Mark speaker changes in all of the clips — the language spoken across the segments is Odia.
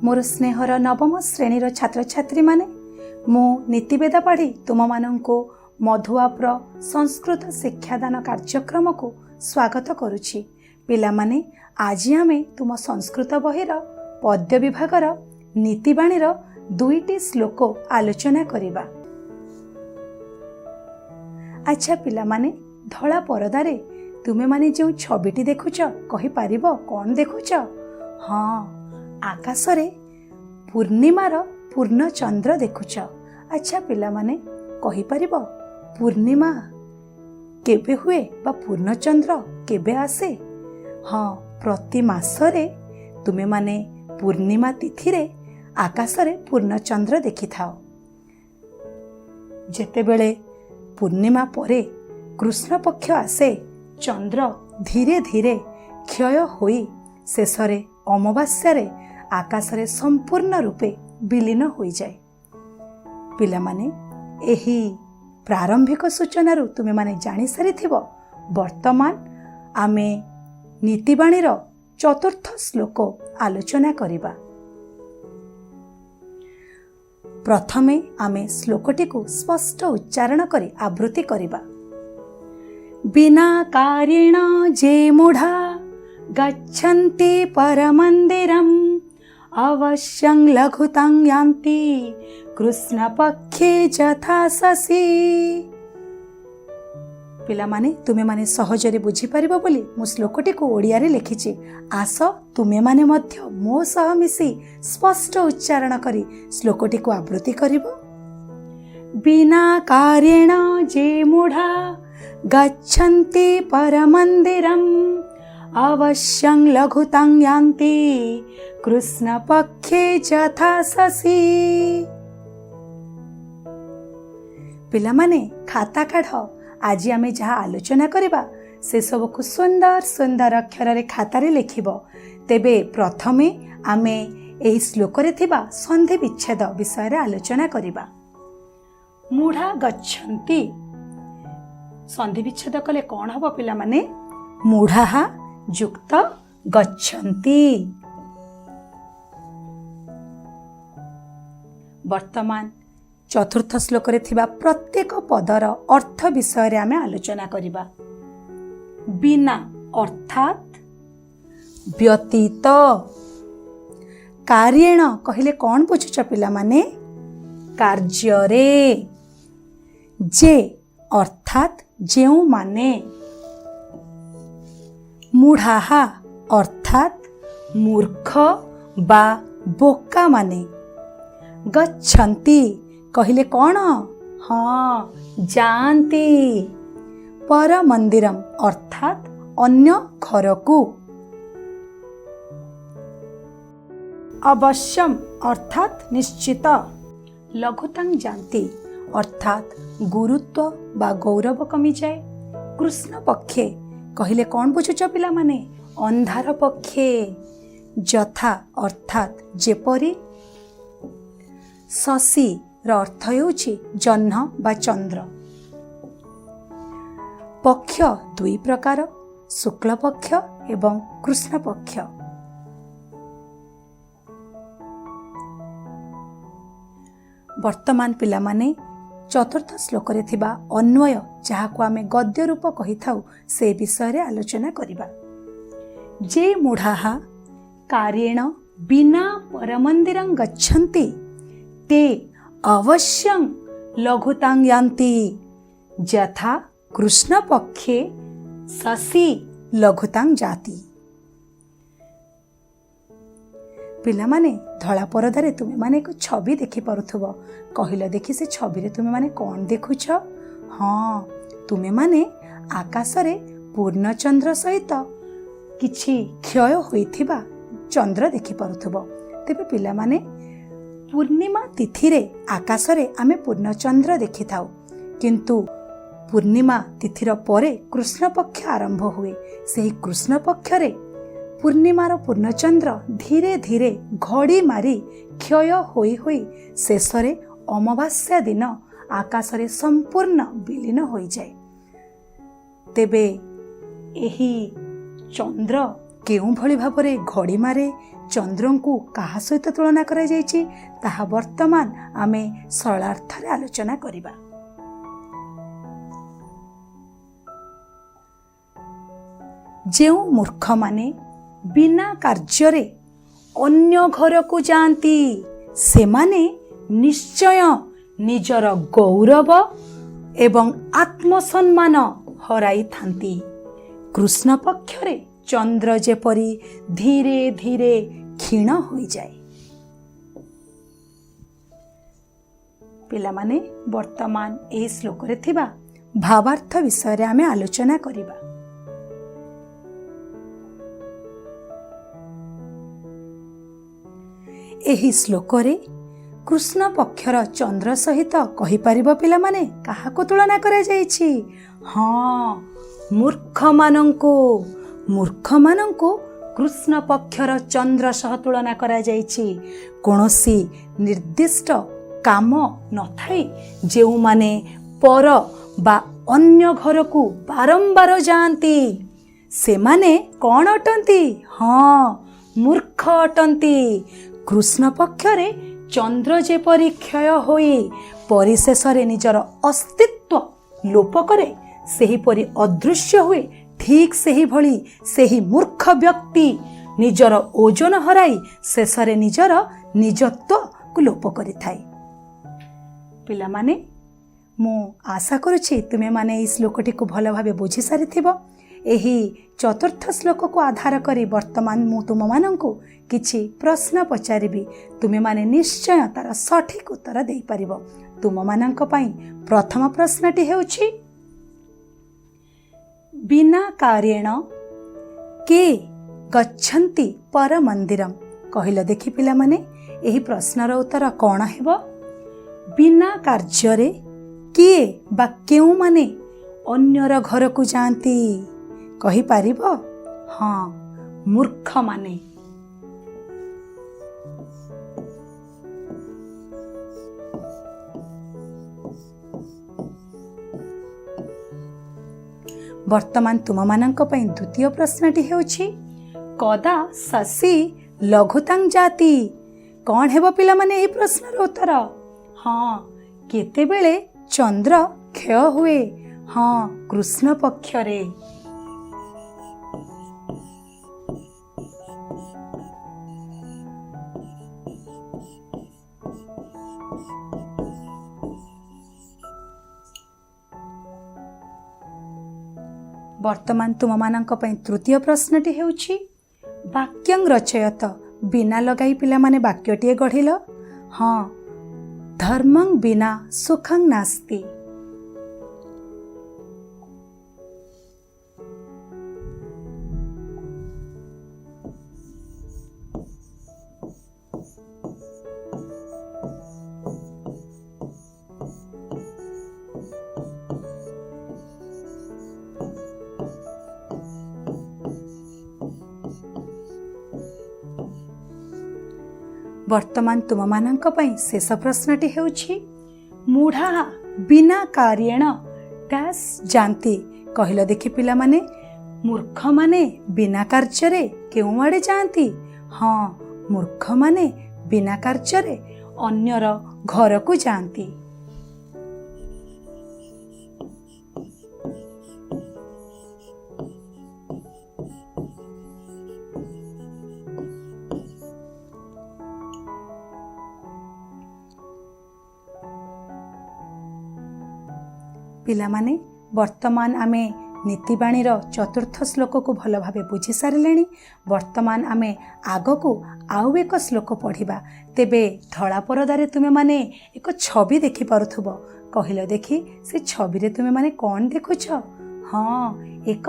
Speaker 1: मोर स्नेहर नवम श्रेणीर छात्र छात्री माने मु नीतिवेद पढ़ी तुम मानंको मधुआप्र संस्कृत शिक्षादान कार्यक्रम को स्वागत करुछि। पिला माने आज आमे तुम संस्कृत बहिर पद्य विभागर नीतिबाणीर 2टी श्लोक आलोचना करिबा। अच्छा पिला माने धला परदारे तुमे माने जो छबिटी देखुच कहि पारिबो कोन देखुच? हाँ, आकाशरे पूर्णिमार पूर्ण चंद्र देखुच। अच्छा पिला माने कहि पारिबो पूर्णिमा केबे हुए बा पूर्ण चंद्र केबे आसे? हाँ, प्रति मासरे तुमे माने पूर्णिमा तिथि रे आकाशरे पूर्ण चंद्र देखि थाओ। जेतेबेले पूर्णिमा परे कृष्ण पक्ष आसे चंद्र धीरे धीरे क्षय होई शेषरे अमावास्यारे आकाशरे संपूर्ण रूपे विलीन होई जाए। पिला माने एही प्रारंभिक सूचना तुमे माने जानी सारिथिबो वर्तमान आमे नीतिबाणीर चतुर्थ श्लोक आलोचना करिबा। प्रथमे आमे श्लोकटी को स्पष्ट उच्चारण करी आवृत्ति करिबा। बिना कारेण जे मूढ़ा गच्छन्ति परमन्दिरम् अवश्यं लघुतां यान्ति कृष्णपक्षे यथा शशि। पिला माने तुमे माने सहजरे बुझी परिबो बोली मु श्लोकटी को ओडिया रे लिखिछि। आस तुमे माने मध्य मो सह मिसी स्पष्ट उच्चारण करी श्लोकटी को आवृत्ति करिबो। बिना कारेण जे मूढ़ा गच्छन्ति परमन्दिरम् अवश्यं लघुतां यान्ति कृष्णपक्षे यथा शशि। पिला माने खाता काढ। आज आमे जहाँ आलोचना करिबा से सब को सुंदर सुंदर अक्षर रे खाता रे लिखिबो। तेबे प्रथमे आमे एही श्लोक रे थिबा संधि विच्छेद विषय रे आलोचना करिबा। मूढ़ा गच्छन्ति संधि विच्छेद कले कौन हबो पिला माने? मूढ़ा युक्त गच्छन्ति। वर्तमान चतुर्थ श्लोक रे थिबा प्रत्येक पदर अर्थ विषय रे आमे आलोचना करिबा। बिना अर्थात व्यतीत। कार्येण कहिले कौन बुझुछ पिला माने? कार्य रे। जे अर्थात जेउ माने। मूढ़ा अर्थात मूर्ख बा बोका माने। गच्छन्ति कहिले कौन? हाँ, जानती। पर मंदिरम अर्थात अन्य घर को। अवश्यम अर्थात निश्चित। लघुतां जानती अर्थात गुरुत्व बा गौरव कमी जाए। कृष्ण पक्षे कहिले कौन बुझुछ पिला माने? अंधार पक्षे। यथा अर्थात जेपरी। शशि अर्थ हेउछि जह्न बा चंद्र। पक्ष दुई प्रकार, शुक्ल पक्ष एवं कृष्ण पक्ष। वर्तमान पिला माने चतुर्थ श्लोक रे थिबा अन्वय जहाको आमे गद्य रूप कहि थाउ से विषय रे आलोचना करिबा। जे मूढ़ा कार्येण बिना परमन्दिरं गच्छन्ति ते अवश्यं लघुतां यान्ति यथा कृष्ण पक्षे शशि लघुतां जाति। पिला माने धला परदारे तुमे माने एक छवि देखि पारुथबो। कहिलो देखि से छवि रे तुमे माने कोन देखुछ? हाँ, तुमे माने आकाश रे पूर्ण चंद्र सहित किछि क्षय होइथिबा चंद्र देखि पारुथबो। तेबे पिला माने पूर्णिमा तिथि रे आकाश रे आमे पूर्ण चंद्र देखि थाउ, किंतु पूर्णिमा तिथिर परे कृष्ण पक्ष आरंभ हुए। सेही कृष्ण पक्ष रे पूर्णिमार पूर्णचंद्र धीरे धीरे घड़ी मारी क्षय होई होई शेषरे अमावास्या दिन आकाश रे संपूर्ण विलीन होई जाए। तेबे एही चंद्र केउं भली भाबरे घड़ी मारे ଚନ୍ଦ୍ରଙ୍କୁ କାହା ସହିତ ତୁଳନା କରାଯାଇଛି ତାହା ବର୍ତ୍ତମାନ ଆମେ ସରଳାର୍ଥରେ ଆଲୋଚନା କରିବା। ଯେଉଁ ମୂର୍ଖମାନେ ବିନା କାର୍ଯ୍ୟରେ ଅନ୍ୟ ଘରକୁ ଯାଆନ୍ତି ସେମାନେ ନିଶ୍ଚୟ ନିଜର ଗୌରବ ଏବଂ ଆତ୍ମସମ୍ମାନ ହରାଇଥାନ୍ତି। କୃଷ୍ଣ ପକ୍ଷରେ ଚନ୍ଦ୍ର ଯେପରି ଧୀରେ ଧୀରେ କ୍ଷୀଣ ହୋଇଯାଏ। ପିଲାମାନେ ବର୍ତ୍ତମାନ ଏହି ଶ୍ଲୋକରେ ଥିବା ଭାବାର୍ଥ ବିଷୟରେ ଆମେ ଆଲୋଚନା କରିବା। ଏହି ଶ୍ଲୋକରେ କୃଷ୍ଣ ପକ୍ଷର ଚନ୍ଦ୍ର ସହିତ କହିପାରିବ ପିଲାମାନେ କାହାକୁ ତୁଳନା କରାଯାଇଛି? ହଁ, ମୂର୍ଖମାନଙ୍କୁ କୃଷ୍ଣ ପକ୍ଷର ଚନ୍ଦ୍ର ସହ ତୁଳନା କରାଯାଇଛି। କୌଣସି ନିର୍ଦ୍ଦିଷ୍ଟ କାମ ନଥାଇ ଯେଉଁମାନେ ପର ବା ଅନ୍ୟ ଘରକୁ ବାରମ୍ବାର ଯାଆନ୍ତି ସେମାନେ କ'ଣ ଅଟନ୍ତି? ହଁ, ମୂର୍ଖ ଅଟନ୍ତି। କୃଷ୍ଣ ପକ୍ଷରେ ଚନ୍ଦ୍ର ଯେପରି କ୍ଷୟ ହୋଇ ପରିଶେଷରେ ନିଜର ଅସ୍ତିତ୍ୱ ଲୋପ କରେ ସେହିପରି ଅଦୃଶ୍ୟ ହୁଏ, ଠିକ୍ ସେହିଭଳି ସେହି ମୂର୍ଖ ବ୍ୟକ୍ତି ନିଜର ଓଜନ ହରାଇ ଶେଷରେ ନିଜର ନିଜତ୍ୱକୁ ଲୋପ କରିଥାଏ। ପିଲାମାନେ ମୁଁ ଆଶା କରୁଛି ତୁମେମାନେ ଏହି ଶ୍ଲୋକଟିକୁ ଭଲ ଭାବେ ବୁଝି ସାରିଥିବ। ଏହି ଚତୁର୍ଥ ଶ୍ଲୋକକୁ ଆଧାର କରି ବର୍ତ୍ତମାନ ମୁଁ ତୁମମାନଙ୍କୁ କିଛି ପ୍ରଶ୍ନ ପଚାରିବି। ତୁମେମାନେ ନିଶ୍ଚୟ ତାର ସଠିକ୍ ଉତ୍ତର ଦେଇପାରିବ। ତୁମମାନଙ୍କ ପାଇଁ ପ୍ରଥମ ପ୍ରଶ୍ନଟି ହେଉଛି, ବିନା କାରେଣ କେ ଗଚ୍ଛନ୍ତି ପର ମନ୍ଦିରମ୍? କହିଲ ଦେଖି ପିଲାମାନେ ଏହି ପ୍ରଶ୍ନର ଉତ୍ତର କ'ଣ ହେବ? ବିନା କାର୍ଯ୍ୟରେ କିଏ ବା କେଉଁମାନେ ଅନ୍ୟର ଘରକୁ ଯାଆନ୍ତି? କହିପାରିବ? ହଁ, ମୂର୍ଖମାନେ। ବର୍ତ୍ତମାନ ତୁମମାନଙ୍କ ପାଇଁ ଦ୍ୱିତୀୟ ପ୍ରଶ୍ନଟି ହେଉଛି, କଦା ଶଶୀ ଲଘୁତାଂ ଜାତି? କ'ଣ ହେବ ପିଲାମାନେ ଏହି ପ୍ରଶ୍ନର ଉତ୍ତର? ହଁ, କେତେବେଳେ ଚନ୍ଦ୍ର କ୍ଷୟ ହୁଏ? ହଁ, କୃଷ୍ଣ ପକ୍ଷରେ। ବର୍ତ୍ତମାନ ତୁମମାନଙ୍କ ପାଇଁ ତୃତୀୟ ପ୍ରଶ୍ନଟି ହେଉଛି, ବାକ୍ୟଂ ରଚୟତ? ବିନା ଲଗାଇ ପିଲାମାନେ ବାକ୍ୟଟିଏ ଗଢ଼ିଲ। ହଁ, ଧର୍ମଂ ବିନା ସୁଖଂ ନାସ୍ତି। ବର୍ତ୍ତମାନ ତୁମମାନଙ୍କ ପାଇଁ ଶେଷ ପ୍ରଶ୍ନଟି ହେଉଛି, ମୂଢ଼ା ବିନା କାରେଣ ଡ୍ୟାସ୍ ଯାଆନ୍ତି? କହିଲ ଦେଖି ପିଲାମାନେ, ମୂର୍ଖମାନେ ବିନା କାର୍ଯ୍ୟରେ କେଉଁଆଡ଼େ ଯାଆନ୍ତି? ହଁ, ମୂର୍ଖମାନେ ବିନା କାର୍ଯ୍ୟରେ ଅନ୍ୟର ଘରକୁ ଯାଆନ୍ତି। ପିଲାମାନେ ବର୍ତ୍ତମାନ ଆମେ ନୀତିବାଣୀର ଚତୁର୍ଥ ଶ୍ଲୋକକୁ ଭଲ ଭାବେ ବୁଝି ସାରିଲେଣି। ବର୍ତ୍ତମାନ ଆମେ ଆଗକୁ ଆଉ ଏକ ଶ୍ଲୋକ ପଢ଼ିବା। ତେବେ ଧଳା ପରଦାରେ ତୁମେମାନେ ଏକ ଛବି ଦେଖିପାରୁଥିବ। କହିଲ ଦେଖି ସେ ଛବିରେ ତୁମେମାନେ କ'ଣ ଦେଖୁଛ? ହଁ, ଏକ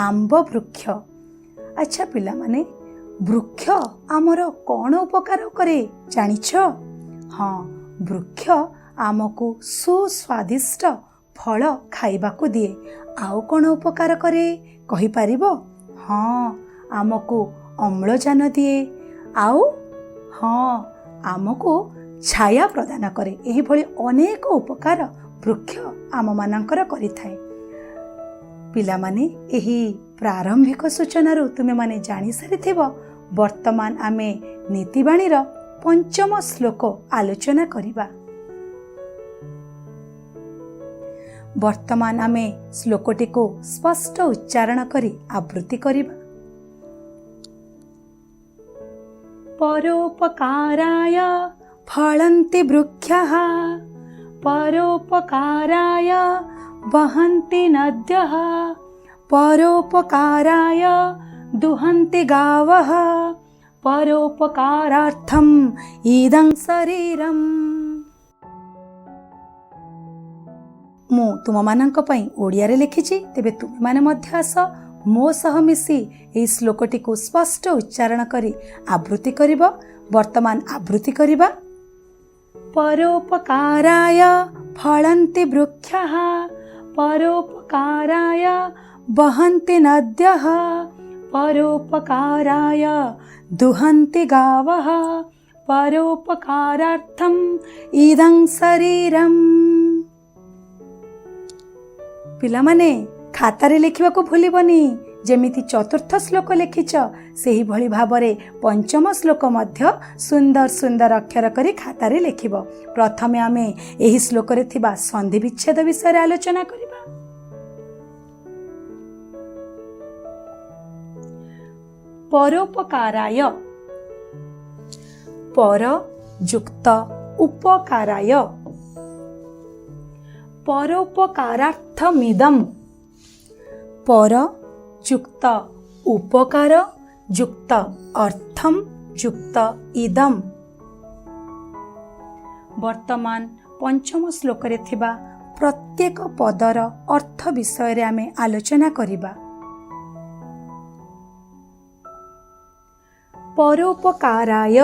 Speaker 1: ଆମ୍ବ ବୃକ୍ଷ। ଆଚ୍ଛା ପିଲାମାନେ, ବୃକ୍ଷ ଆମର କ'ଣ ଉପକାର କରେ ଜାଣିଛ? ହଁ, ବୃକ୍ଷ ଆମକୁ ସୁସ୍ୱାଦିଷ୍ଟ ଫଳ ଖାଇବାକୁ ଦିଏ। ଆଉ କ'ଣ ଉପକାର କରେ କହିପାରିବ? ହଁ, ଆମକୁ ଅମ୍ଳଜାନ ଦିଏ। ଆଉ ହଁ, ଆମକୁ ଛାୟା ପ୍ରଦାନ କରେ। ଏହିଭଳି ଅନେକ ଉପକାର ବୃକ୍ଷ ଆମମାନଙ୍କର କରିଥାଏ। ପିଲାମାନେ ଏହି ପ୍ରାରମ୍ଭିକ ସୂଚନାରୁ ତୁମେମାନେ ଜାଣିସାରିଥିବ ବର୍ତ୍ତମାନ ଆମେ ନୀତିବାଣୀର ପଞ୍ଚମ ଶ୍ଲୋକ ଆଲୋଚନା କରିବା। ବର୍ତ୍ତମାନ ଆମେ ଶ୍ଲୋକଟିକୁ ସ୍ପଷ୍ଟ ଉଚ୍ଚାରଣ କରି ଆବୃତ୍ତି କରିବା। ପରୋପକାରାୟ ଫଳନ୍ତି ବୃକ୍ଷଃ, ପରୋପକାରାୟ ବହନ୍ତି ନଦ୍ୟଃ, ପରୋପକାରାୟ ଦୁହନ୍ତି ଗାवः, ପରୋପକାରାର୍ଥଂ ଇଦଂ ଶରୀରମ୍। ମୁଁ ତୁମମାନଙ୍କ ପାଇଁ ଓଡ଼ିଆରେ ଲେଖିଛି, ତେବେ ତୁମେମାନେ ମଧ୍ୟ ଆସ ମୋ ସହ ମିଶି ଏହି ଶ୍ଲୋକଟିକୁ ସ୍ପଷ୍ଟ ଉଚ୍ଚାରଣ କରି ଆବୃତ୍ତି କରିବ। ବର୍ତ୍ତମାନ ଆବୃତ୍ତି କରିବା। ପରୋପକାରାୟ ଫଳନ୍ତି ବୃକ୍ଷଃ, ପରୋପକାରାୟ ବହନ୍ତି ନଦ୍ୟଃ, ପରୋପକାରାୟ ଦୁହନ୍ତି ଗାवः, ପରୋପକାରାର୍ଥଂ ଇଦଂ ଶରୀରମ୍। ପିଲାମାନେ ଖାତାରେ ଲେଖିବାକୁ ଭୁଲିବନି। ଯେମିତି ଚତୁର୍ଥ ଶ୍ଲୋକ ଲେଖିଛ ସେହିଭଳି ଭାବରେ ପଞ୍ଚମ ଶ୍ଲୋକ ମଧ୍ୟ ସୁନ୍ଦର ସୁନ୍ଦର ଅକ୍ଷର କରି ଖାତାରେ ଲେଖିବ। ପ୍ରଥମେ ଆମେ ଏହି ଶ୍ଲୋକରେ ଥିବା ସନ୍ଧି ବିଚ୍ଛେଦ ବିଷୟରେ ଆଲୋଚନା କରିବା। ପରୋପକାରାୟ, ପର ଯୁକ୍ତ ଉପକାରାୟ, ପରୋପକାରାର୍ଥମିଦମ୍, ପର ଯୁକ୍ତ ଉପକାର ଯୁକ୍ତ ଅର୍ଥମ୍ ଯୁକ୍ତ ଇଦମ୍। ବର୍ତ୍ତମାନ ପଞ୍ଚମ ଶ୍ଲୋକରେ ଥିବା ପ୍ରତ୍ୟେକ ପଦର ଅର୍ଥ ବିଷୟରେ ଆମେ ଆଲୋଚନା କରିବା। ପରୋପକାରାୟ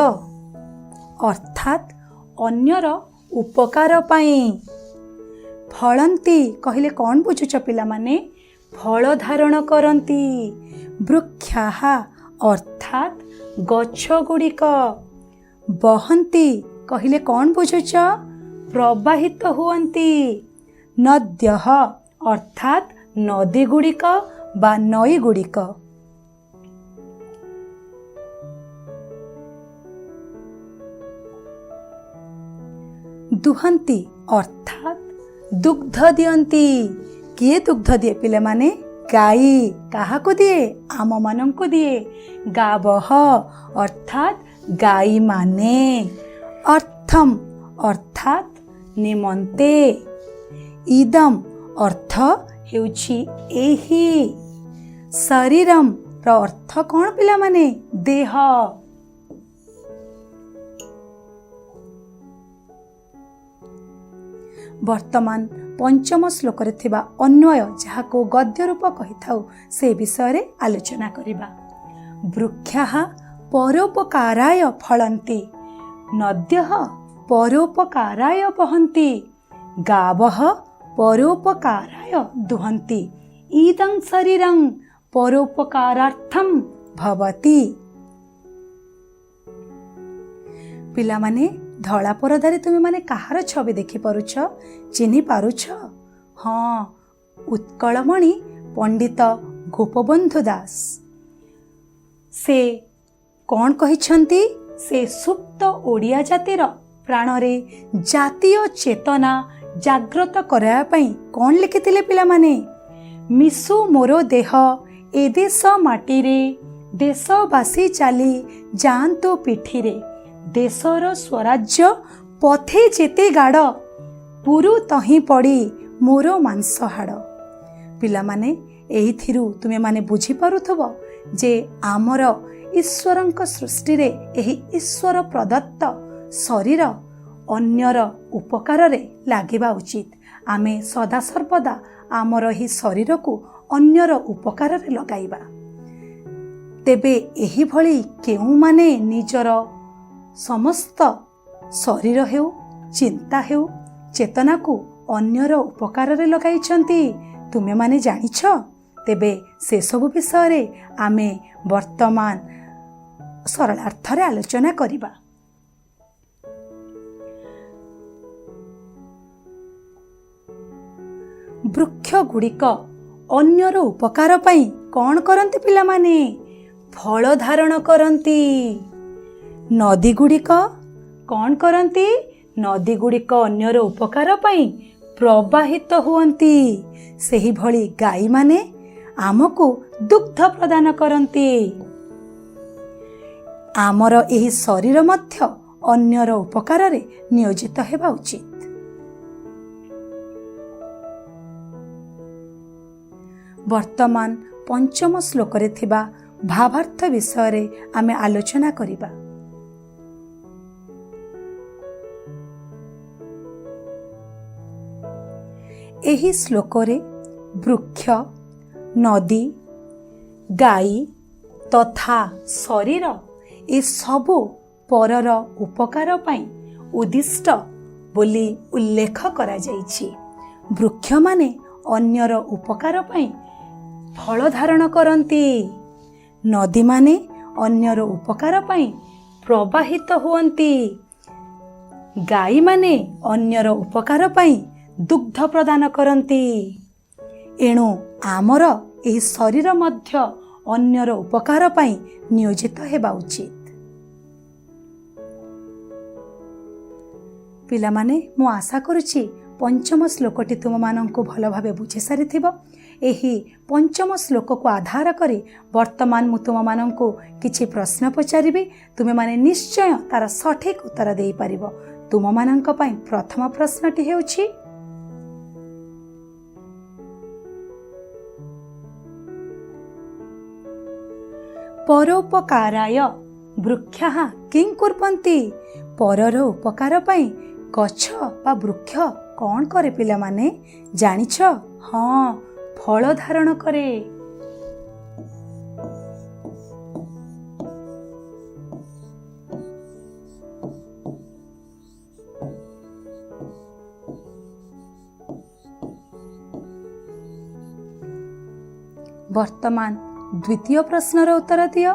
Speaker 1: ଅର୍ଥାତ୍ ଅନ୍ୟର ଉପକାର ପାଇଁ। ଫଳନ୍ତି କହିଲେ କ'ଣ ବୁଝୁଛ ପିଲାମାନେ? ଫଳ ଧାରଣ କରନ୍ତି। ବୃକ୍ଷଃ ଅର୍ଥାତ୍ ଗଛ ଗୁଡ଼ିକ। ବହନ୍ତି କହିଲେ କ'ଣ ବୁଝୁଛ? ପ୍ରବାହିତ ହୁଅନ୍ତି। ନଦ୍ୟଃ ଅର୍ଥାତ୍ ନଦୀ ଗୁଡ଼ିକ ବା ନଈ ଗୁଡ଼ିକ। ଦୁହନ୍ତି ଅର୍ଥାତ୍ ଦୁଗ୍ଧ ଦିଅନ୍ତି। କିଏ ଦୁଗ୍ଧ ଦିଏ ପିଲାମାନେ? ଗାଈ। କାହାକୁ ଦିଏ? ଆମମାନଙ୍କୁ ଦିଏ। ଗାବଃ ଅର୍ଥାତ୍ ଗାଈମାନେ। ଅର୍ଥମ୍ ଅର୍ଥାତ୍ ନିମନ୍ତେ। ଇଦମ୍ ଅର୍ଥ ହେଉଛି ଏହି। ଶରୀରମ୍ ର ଅର୍ଥ କ'ଣ ପିଲାମାନେ? ଦେହ। ବର୍ତ୍ତମାନ ପଞ୍ଚମ ଶ୍ଲୋକରେ ଥିବା ଅନ୍ୱୟ, ଯାହାକୁ ଗଦ୍ୟ ରୂପ କହିଥାଉ, ସେ ବିଷୟରେ ଆଲୋଚନା କରିବା। ବୃକ୍ଷଃ ପରୋପକାରାୟ ଫଳନ୍ତି, ନଦ୍ୟଃ ପରୋପକାରାୟ ବହନ୍ତି, ଗାବଃ ପରୋପକାରାୟ ଦୁହନ୍ତି, ଇଦଂ ଶରୀରଂ ପରୋପକାରାର୍ଥଂ ଭବତି। ପିଲାମାନେ, ଧଳା ପରଦାରେ ତୁମେମାନେ କାହାର ଛବି ଦେଖିପାରୁଛ? ଚିହ୍ନି ପାରୁଛ? ହଁ, ଉତ୍କଳମଣି ପଣ୍ଡିତ ଗୋପବନ୍ଧୁ ଦାସ। ସେ କ'ଣ କହିଛନ୍ତି? ସେ ସୁପ୍ତ ଓଡ଼ିଆ ଜାତିର ପ୍ରାଣରେ ଜାତୀୟ ଚେତନା ଜାଗ୍ରତ କରାଇବା ପାଇଁ କ'ଣ ଲେଖିଥିଲେ ପିଲାମାନେ? ମିଶୁ ମୋର ଦେହ ଏ ଦେଶ ମାଟିରେ, ଦେଶବାସୀ ଚାଲି ଯାଆନ୍ତୁ ପିଠିରେ, ଦେଶର ସ୍ୱରାଜ୍ୟ ପଥେ ଯେତେ ଗାଡ଼, ପୁରୁ ତହିଁ ପଡ଼ି ମୋର ମାଂସ ହାଡ଼। ପିଲାମାନେ, ଏଇଥିରୁ ତୁମେମାନେ ବୁଝିପାରୁଥିବ ଯେ ଆମର ଈଶ୍ୱରଙ୍କ ସୃଷ୍ଟିରେ ଏହି ଈଶ୍ୱର ପ୍ରଦତ୍ତ ଶରୀର ଅନ୍ୟର ଉପକାରରେ ଲାଗିବା ଉଚିତ। ଆମେ ସଦାସର୍ବଦା ଆମର ଏହି ଶରୀରକୁ ଅନ୍ୟର ଉପକାରରେ ଲଗାଇବା। ତେବେ ଏହିଭଳି କେଉଁମାନେ ନିଜର ସମସ୍ତ ଶରୀର ହେଉ, ଚିନ୍ତା ହେଉ, ଚେତନାକୁ ଅନ୍ୟର ଉପକାରରେ ଲଗାଇଛନ୍ତି ତୁମେମାନେ ଜାଣିଛ? ତେବେ ସେସବୁ ବିଷୟରେ ଆମେ ବର୍ତ୍ତମାନ ସରଳାର୍ଥରେ ଆଲୋଚନା କରିବା। ବୃକ୍ଷ ଗୁଡ଼ିକ ଅନ୍ୟର ଉପକାର ପାଇଁ କ'ଣ କରନ୍ତି ପିଲାମାନେ? ଫଳ ଧାରଣ କରନ୍ତି। ନଦୀ ଗୁଡ଼ିକ କ'ଣ କରନ୍ତି? ନଦୀ ଗୁଡ଼ିକ ଅନ୍ୟର ଉପକାର ପାଇଁ ପ୍ରବାହିତ ହୁଅନ୍ତି। ସେହିଭଳି ଗାଈମାନେ ଆମକୁ ଦୁଗ୍ଧ ପ୍ରଦାନ କରନ୍ତି। ଆମର ଏହି ଶରୀର ମଧ୍ୟ ଅନ୍ୟର ଉପକାରରେ ନିୟୋଜିତ ହେବା ଉଚିତ। ବର୍ତ୍ତମାନ ପଞ୍ଚମ ଶ୍ଲୋକରେ ଥିବା ଭାବାର୍ଥ ବିଷୟରେ ଆମେ ଆଲୋଚନା କରିବା। ଏହି ଶ୍ଲୋକରେ ବୃକ୍ଷ, ନଦୀ, ଗାଈ ତଥା ଶରୀର ଏସବୁ ପରର ଉପକାର ପାଇଁ ଉଦ୍ଦିଷ୍ଟ ବୋଲି ଉଲ୍ଲେଖ କରାଯାଇଛି। ବୃକ୍ଷମାନେ ଅନ୍ୟର ଉପକାର ପାଇଁ ଫଳ ଧାରଣ କରନ୍ତି। ନଦୀମାନେ ଅନ୍ୟର ଉପକାର ପାଇଁ ପ୍ରବାହିତ ହୁଅନ୍ତି। ଗାଈମାନେ ଅନ୍ୟର ଉପକାର ପାଇଁ ଦୁଗ୍ଧ ପ୍ରଦାନ କରନ୍ତି। ଏଣୁ ଆମର ଏହି ଶରୀର ମଧ୍ୟ ଅନ୍ୟର ଉପକାର ପାଇଁ ନିୟୋଜିତ ହେବା ଉଚିତ। ପିଲାମାନେ, ମୁଁ ଆଶା କରୁଛି ପଞ୍ଚମ ଶ୍ଲୋକଟି ତୁମମାନଙ୍କୁ ଭଲ ଭାବେ ବୁଝି ସାରିଥିବ। ଏହି ପଞ୍ଚମ ଶ୍ଲୋକକୁ ଆଧାର କରି ବର୍ତ୍ତମାନ ମୁଁ ତୁମମାନଙ୍କୁ କିଛି ପ୍ରଶ୍ନ ପଚାରିବି। ତୁମେମାନେ ନିଶ୍ଚୟ ତାର ସଠିକ ଉତ୍ତର ଦେଇପାରିବ। ତୁମମାନଙ୍କ ପାଇଁ ପ୍ରଥମ ପ୍ରଶ୍ନଟି ହେଉଛି, ପରୋପକାରାୟ ବୃକ୍ଷଃ କିଂ କୁର୍ବନ୍ତି? ପରର ଉପକାର ପାଇଁ ଗଛ ବା ବୃକ୍ଷ କ'ଣ କରେ ପିଲାମାନେ? ଜାଣିଛ? ହଁ, ଫଳ ଧାରଣ କରେ। ବର୍ତ୍ତମାନ ଦ୍ୱିତୀୟ ପ୍ରଶ୍ନର ଉତ୍ତର ଦିଅ।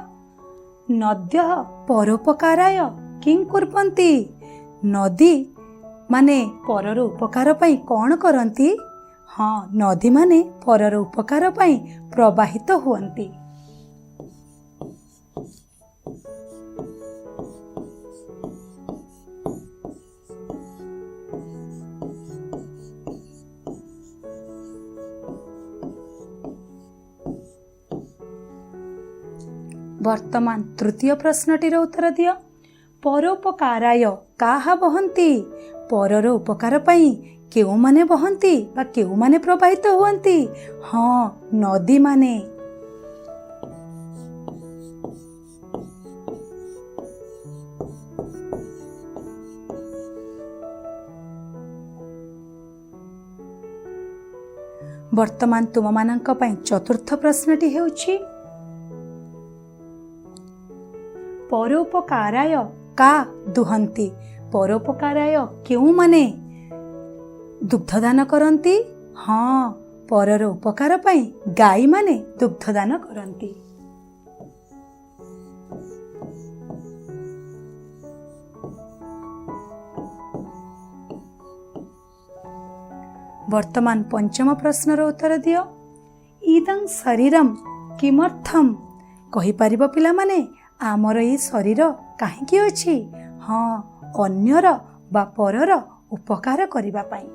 Speaker 1: ନଦ୍ୟଃ ପରୋପକାରାୟ କିଂ କୁର୍ବନ୍ତି? ନଦୀ ମାନେ ପରର ଉପକାର ପାଇଁ କ'ଣ କରନ୍ତି? ହଁ, ନଦୀମାନେ ପରର ଉପକାର ପାଇଁ ପ୍ରବାହିତ ହୁଅନ୍ତି। ବର୍ତ୍ତମାନ ତୃତୀୟ ପ୍ରଶ୍ନଟିର ଉତ୍ତର ଦିଅ। ପରୋପକାରାୟ କାହା ବହନ୍ତି? ପରର ଉପକାର ପାଇଁ କେଉଁମାନେ ବହନ୍ତି ବା କେଉଁମାନେ ପ୍ରବାହିତ ହୁଅନ୍ତି? ହଁ, ନଦୀମାନେ। ବର୍ତ୍ତମାନ ତୁମମାନଙ୍କ ପାଇଁ ଚତୁର୍ଥ ପ୍ରଶ୍ନଟି ହେଉଛି, ପରୋପକାରାୟ କା ଦୁହନ୍ତି? ପରୋପକାରାୟ କେଉଁମାନେ ଦୁଗ୍ଧଦାନ କରନ୍ତି? ହଁ, ପରର ଉପକାର ପାଇଁ ଗାଈମାନେ ଦୁଗ୍ଧଦାନ କରନ୍ତି। ବର୍ତ୍ତମାନ ପଞ୍ଚମ ପ୍ରଶ୍ନର ଉତ୍ତର ଦିଅ। ଇଦଂ ଶରୀରମ୍ କିମರ್ಥମ୍? କହିପାରିବ ପିଲାମାନେ, ଆମର ଏହି ଶରୀର କାହିଁକି ଅଛି? ହଁ, ଅନ୍ୟର ବା ପରର ଉପକାର କରିବା ପାଇଁ।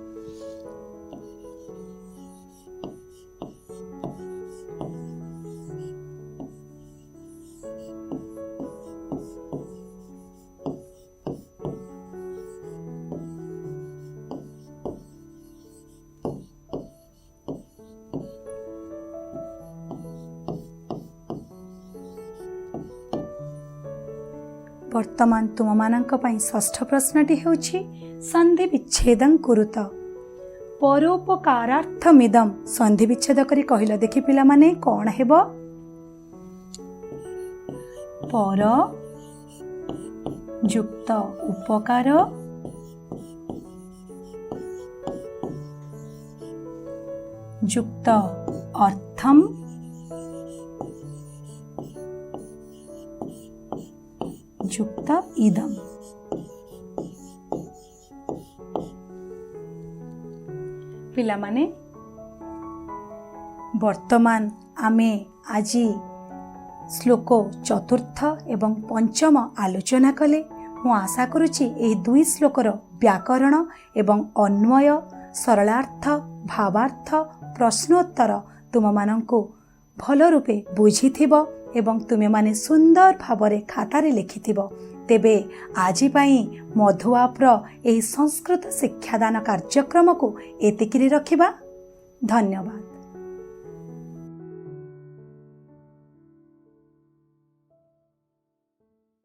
Speaker 1: ବର୍ତ୍ତମାନ ତୁମମାନଙ୍କ ପାଇଁ ଷଷ୍ଠ ପ୍ରଶ୍ନଟି ହେଉଛି, ସନ୍ଧି ବିଚ୍ଛେଦଂ କୁରୁତ। ପରୋପକାରାର୍ଥମିଦଂ। ସନ୍ଧି ବିଚ୍ଛେଦ କରି କହିଲ ଦେଖି ପିଲାମାନେ, କ'ଣ ହେବ? ପର ଯୁକ୍ତ ଉପକାର ଯୁକ୍ତ ଅର୍ଥମ୍ ଯୁକ୍ତ ଇଦମ୍। ପିଲାମାନେ, ବର୍ତ୍ତମାନ ଆମେ ଆଜି ଶ୍ଲୋକ ଚତୁର୍ଥ ଏବଂ ପଞ୍ଚମ ଆଲୋଚନା କଲେ। ମୁଁ ଆଶା କରୁଛି ଏହି 2 ଶ୍ଲୋକର ବ୍ୟାକରଣ ଏବଂ ଅନ୍ୱୟ, ସରଳାର୍ଥ, ଭାବାର୍ଥ, ପ୍ରଶ୍ନୋତ୍ତର ତୁମମାନଙ୍କୁ ଭଲ ରୂପେ ବୁଝିଥିବ ଏବଂ ତୁମେମାନେ ସୁନ୍ଦର ଭାବରେ ଖାତାରେ ଲେଖିଥିବ। ତେବେ ଆଜି ପାଇଁ ମଧୁ ଆପ୍ର ଏହି ସଂସ୍କୃତ ଶିକ୍ଷାଦାନ କାର୍ଯ୍ୟକ୍ରମକୁ ଏତିକିରେ ରଖିବା। ଧନ୍ୟବାଦ।